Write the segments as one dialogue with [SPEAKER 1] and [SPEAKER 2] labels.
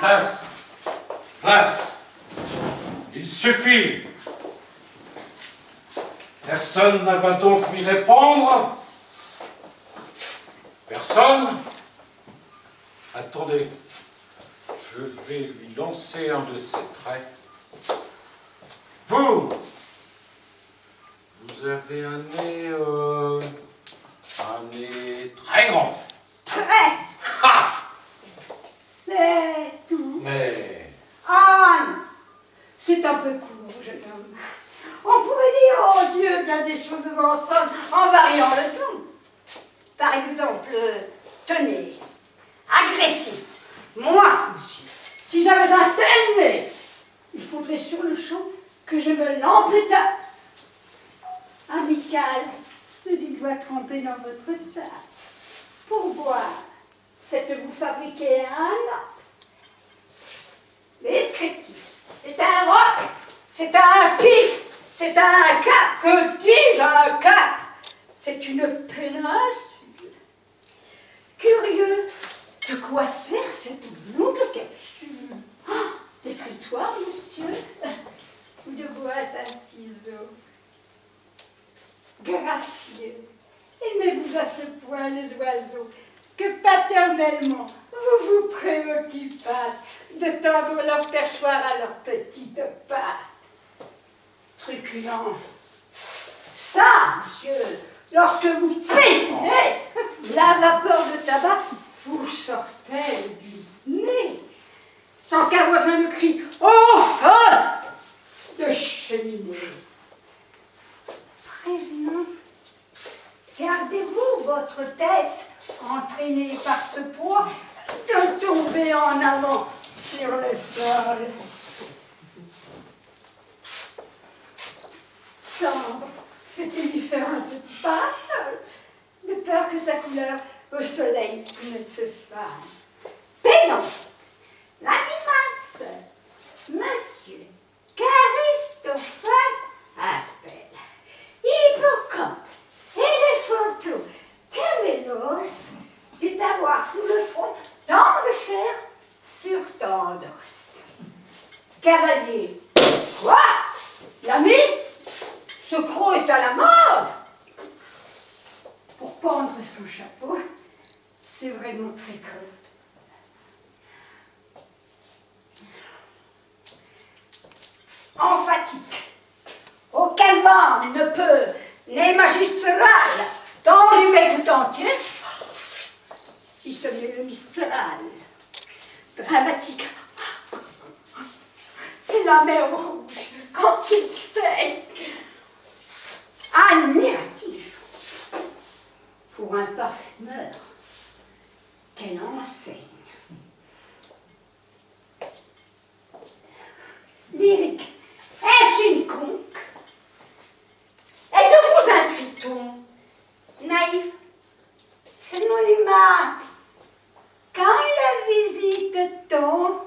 [SPEAKER 1] Place. Place. Il suffit. Personne ne va donc m'y répondre. Personne. Attendez. Je vais lui lancer un de ses traits. Vous avez un nez très grand.
[SPEAKER 2] Très.
[SPEAKER 1] Ha!
[SPEAKER 2] C'est tout.
[SPEAKER 1] Mais
[SPEAKER 2] Ah non, c'est un peu court, jeune homme. On pourrait dire, oh Dieu, bien des choses en somme, en variant le ton. Par exemple, tenez, agressif. Moi, monsieur, si j'avais un tel nez, il faudrait sur le champ que je me l'amputasse. Amical, mais il doit tremper dans votre tasse. Pour boire, faites-vous fabriquer un nappe. Descriptif, c'est un roc, c'est un pif, c'est un cap. Que dis-je, un cap? C'est une péninsule. Curieux, de quoi sert cette longue capsule? Oh, d'écritoire, monsieur, ou de boîte à ciseaux? Gracieux, aimez-vous à ce point les oiseaux que paternellement vous vous préoccupâtes de tendre leur perchoir à leurs petites pattes. Truculent, ça, monsieur, lorsque vous pétinez, la vapeur de tabac vous sortait du nez, sans qu'un voisin ne crie « Au feu !» de cheminée. Prévenant, gardez-vous votre tête entraînée par ce poids de tomber en avant sur le sol. Tendre, faites-lui faire un petit parasol, de peur que sa couleur au soleil ne se fane. Pénon, l'animal seul, monsieur qu'Aristophane appelle Hippocampe, éléphanto, camélos, dut avoir sous le front tant de fer sur tant d'os. Cavalier, quoi? L'ami? Ce croc est à la mode. Pour pendre son chapeau, c'est vraiment très court. Emphatique. Aucun vent ne peut, n'est magistral, t'enrhumer tout entier, si ce n'est le Mistral. Dramatique. C'est la mer rouge quand il saigne. Admiratif. Pour un parfumeur, quelle enseigne. Lyrique. Est-ce une conque? Êtes-vous un triton? Naïf, seulement l'humain. Quand la visite-t-on?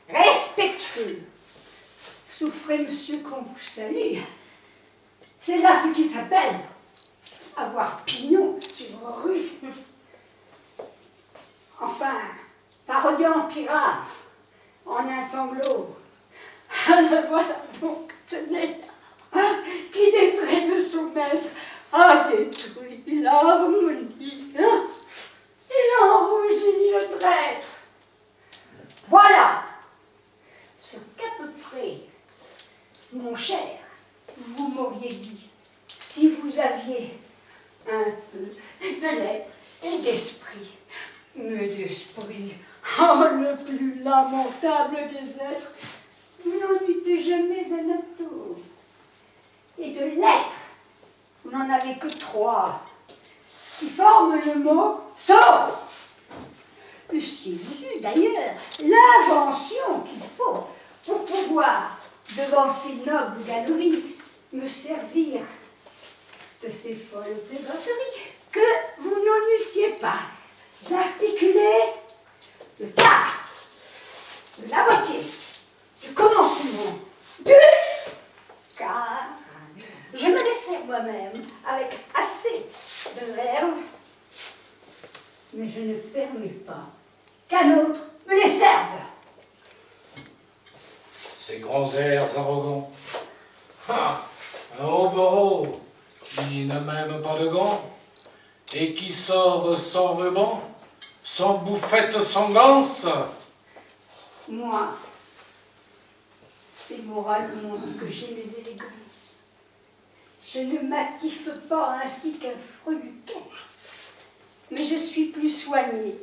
[SPEAKER 2] Respectueux. Souffrez, monsieur, qu'on vous salue. C'est là ce qui s'appelle avoir pignon sur rue. Enfin, parodiant pirate, en un sanglot. Le voilà donc, tenez, qui détrait de son maître, a détruit l'harmonie. Il enrougit le traître. Voilà ce qu'à peu près, mon cher, vous m'auriez dit, si vous aviez un peu de lettres et d'esprit. Mais d'esprit, oh, le plus lamentable des êtres, vous n'en eûtes jamais un atome. Et de lettres, vous n'en avez que 3, qui forment le mot « sort ». Eussiez-vous eu d'ailleurs l'invention qu'il faut pour pouvoir, devant ces nobles galeries, me servir de ces folles plaisanteries que vous n'en eussiez pas articulé le quart, de la moitié, du commencement, du quart. Je me laissais moi-même avec assez de verve, mais je ne permets pas qu'un autre me les serve.
[SPEAKER 1] Ces grands airs arrogants. Ah, un hobereau qui n'a même pas de gants et qui sort sans ruban, sans bouffette, sans ganse.
[SPEAKER 2] Moi, c'est moralement que j'ai mes élégances. Je ne m'actiffe pas ainsi qu'un freluquet, mais je suis plus soignée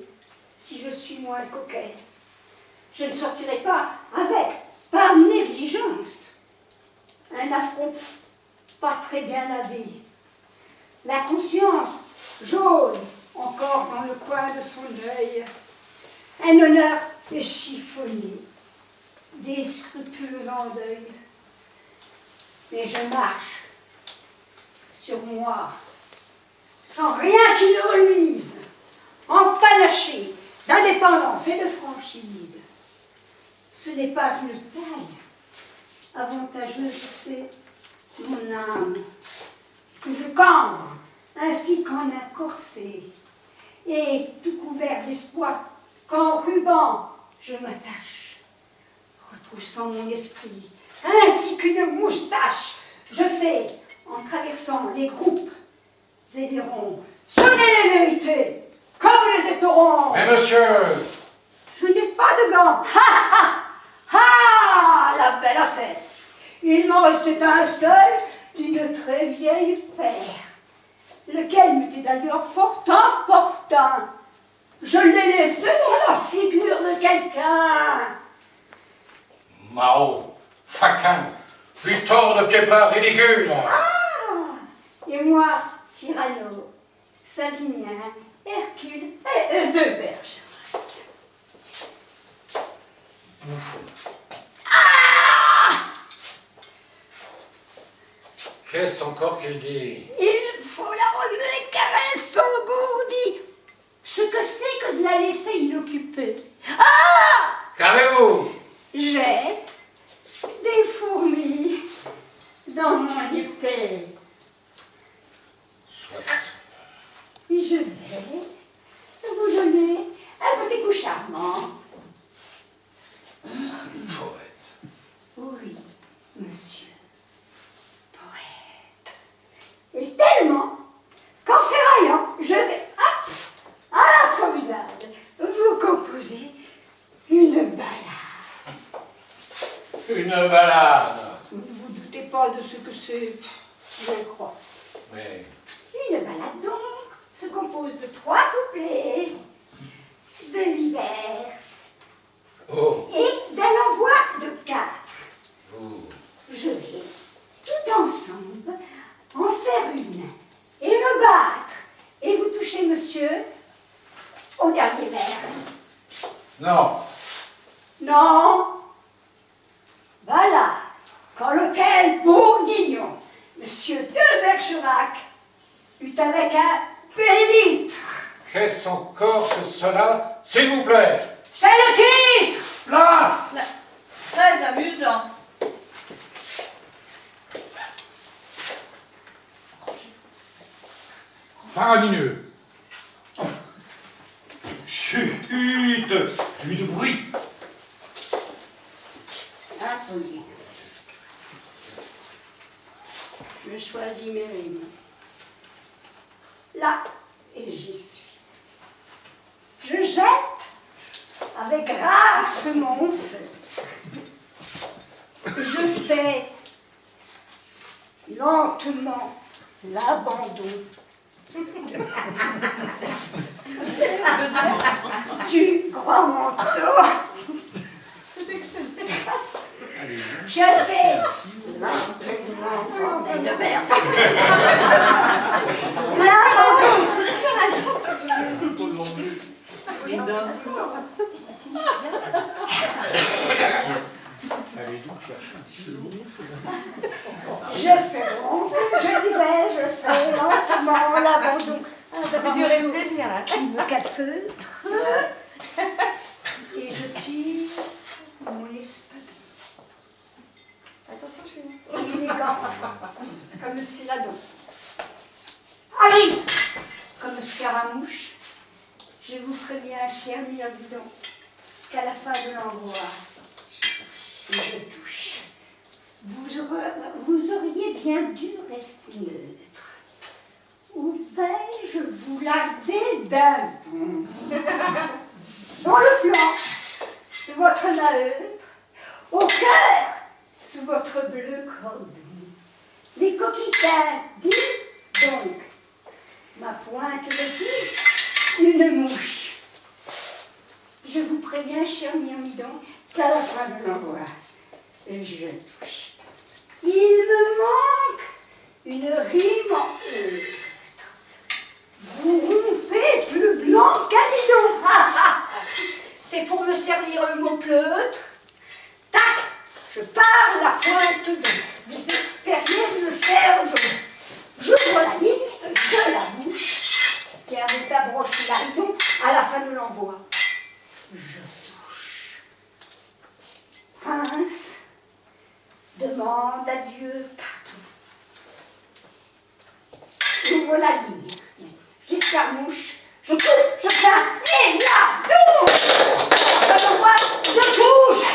[SPEAKER 2] si je suis moins coquette. Je ne sortirai pas avec, par négligence, un affront pas très bien lavé. La conscience jaune encore dans le coin de son œil. Un honneur chiffonné, des scrupules en deuil. Mais je marche sur moi, sans rien qui ne reluise, empanaché d'indépendance et de franchise. Ce n'est pas une taille avantageuse, c'est mon âme, que je cambre ainsi qu'en un corset, et tout couvert d'espoir, qu'en ruban je m'attache, retroussant mon esprit, ainsi qu'une moustache, je fais, en traversant les groupes et les ronds, sonner les vérités, comme les éperons.
[SPEAKER 1] Mais monsieur,
[SPEAKER 2] Je n'ai pas de gants. Ha ha ha, la belle affaire. Il m'en restait un seul d'une très vieille paire, lequel m'était d'ailleurs fort important. Je l'ai laissé dans la figure de quelqu'un.
[SPEAKER 1] Mao, faquin, butor de pieds plats ridicule.
[SPEAKER 2] Et moi, Cyrano, Savinien, Hercule et de Bergerac.
[SPEAKER 1] Bouffon.
[SPEAKER 2] Ah!
[SPEAKER 1] Qu'est-ce encore qu'il dit?
[SPEAKER 2] Il faut la remuer car elle s'engourdit. Ce que c'est que de la laisser inoccupée. Ah!
[SPEAKER 1] Qu'avez-vous?
[SPEAKER 2] J'ai des fourmis dans mon épée.
[SPEAKER 1] Soit.
[SPEAKER 2] Je vais vous donner un petit coup charmant.
[SPEAKER 1] Poète.
[SPEAKER 2] Oui, monsieur, poète. Et tellement qu'en ferraillant, je vais, hop, à l'improvisade, vous composer une balade.
[SPEAKER 1] Une balade.
[SPEAKER 2] Ne vous doutez pas de ce que c'est, je crois.
[SPEAKER 1] Mais
[SPEAKER 2] Une balade donc se compose de 3 couplets, de l'hiver
[SPEAKER 1] oh,
[SPEAKER 2] et d'un envoi de 4.
[SPEAKER 1] vous,
[SPEAKER 2] Je vais tout ensemble en faire une et me battre et vous toucher, monsieur, au dernier vers.
[SPEAKER 1] non,
[SPEAKER 2] Non. Voilà, quand l'hôtel Bourguignon, monsieur de Bergerac, eut avec un bel litre.
[SPEAKER 1] qu'est-ce encore que cela, s'il vous plaît?
[SPEAKER 2] C'est le titre.
[SPEAKER 1] Place!
[SPEAKER 3] Très amusant.
[SPEAKER 4] Faramineux.
[SPEAKER 1] Chut! Plus de bruit!
[SPEAKER 2] Attendez. Je choisis mes rimes. Là, et j'y suis. Je jette avec grâce mon feu. Je fais lentement l'abandon du grand manteau. Je fais lentement de merde. Je fais donc, je disais, je fais lentement l'abandon.
[SPEAKER 3] Ça fait durer le plaisir là.
[SPEAKER 2] Qui veut qu'à feutre. Et je tire mon espadon.
[SPEAKER 3] Attention chez nous.
[SPEAKER 2] Élégant, comme Céladon. Agile, comme Scaramouche. Je vous préviens, cher Myrdidon, qu'à la fin de l'envoi, je touche. Vous auriez bien dû rester neutre. Ou vais-je vous larder d'un bout? Dans le flanc, sous votre neutre, au cœur, sous votre bleu cordon. Les coquilles dit donc, ma pointe le dit, une mouche. Je vous préviens, cher Myrmidon, qu'à la fin de l'envoi, je touche. Il me manque une rime en eutre. Vous rompez plus blanc qu'un bidon. C'est pour me servir le mot pleutre. Tac, je pars la pointe d'eau. Vous espériez me faire d'eau. J'ouvre la ligne de la bouche qui avait abroché l'aridon à la fin de l'envoi. Je touche. Prince demande adieu partout. J'ouvre la ligne. J'escarmouche. Je coupe, je peins, et là, douche. À la l'envoi, je touche.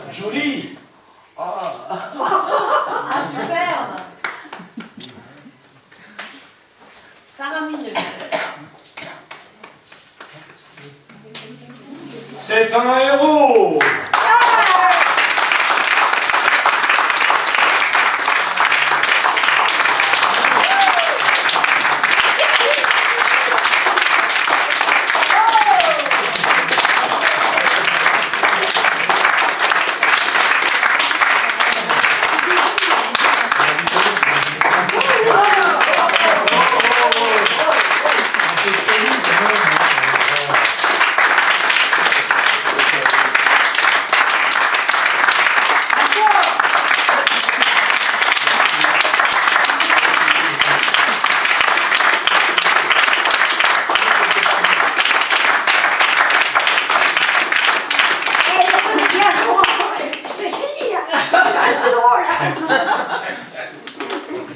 [SPEAKER 1] Joli.
[SPEAKER 3] Ah, superbe. Faramineux.
[SPEAKER 1] C'est un héros.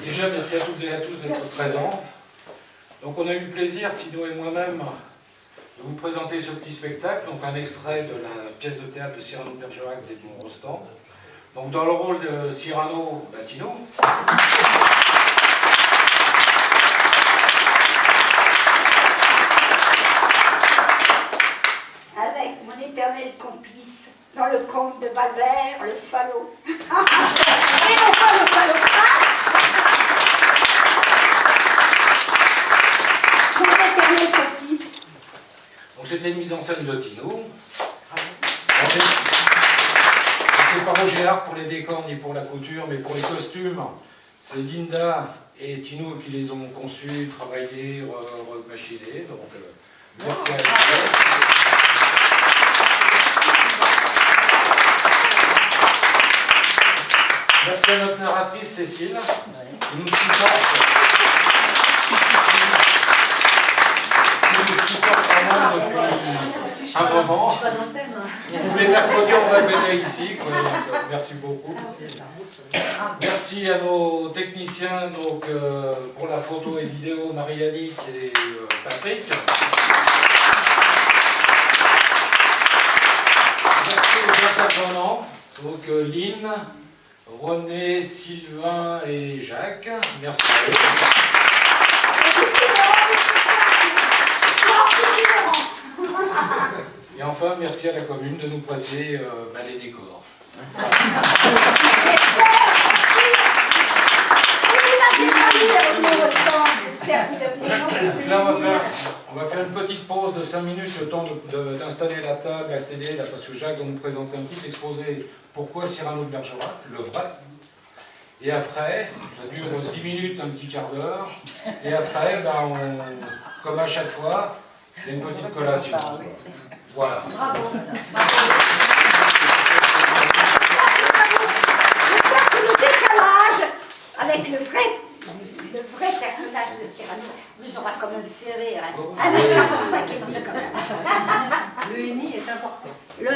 [SPEAKER 1] Déjà, merci à toutes et à tous d'être présents. Donc, on a eu le plaisir, Tino et moi-même, de vous présenter ce petit spectacle, donc un extrait de la pièce de théâtre de Cyrano de Bergerac d'Edmond Rostand. Donc, dans le rôle de Cyrano, Tino.
[SPEAKER 2] Avec mon éternel complice, dans le conte de Valbert, le falot. Et non pas le falot. Mon éternel complice.
[SPEAKER 1] Donc, c'était une mise en scène de Tino. C'est pas Roger Hart pour les décors ni pour la couture, mais pour les costumes, c'est Linda et Tino qui les ont conçus, travaillés, remachinés. Donc, merci à eux. Merci à notre narratrice Cécile, qui nous supporte vraiment depuis un moment. Tous les mercredis, on répétait ici. Merci beaucoup. Merci à nos techniciens donc, pour la photo et vidéo, Marie-Annick et Patrick. Merci aux intervenants, donc Lynn, René, Sylvain et Jacques. Merci à eux. Et enfin, merci à la commune de nous prêter les décors. Là, on va faire une petite pause de 5 minutes, le temps d'installer la table, la télé, là, parce que Jacques va nous présenter un petit exposé pourquoi Cyrano de Bergerac, le vrai. Et après, ça dure 10 minutes, un petit quart d'heure. Et après, comme à chaque fois, il y a une petite collation. Voilà.
[SPEAKER 2] Bravo. J'espère que le décalage avec le vrai personnage de Cyrano vous aura quand même fait rire. Avec un 5 quand même.
[SPEAKER 3] Le EMI est important.
[SPEAKER 2] Le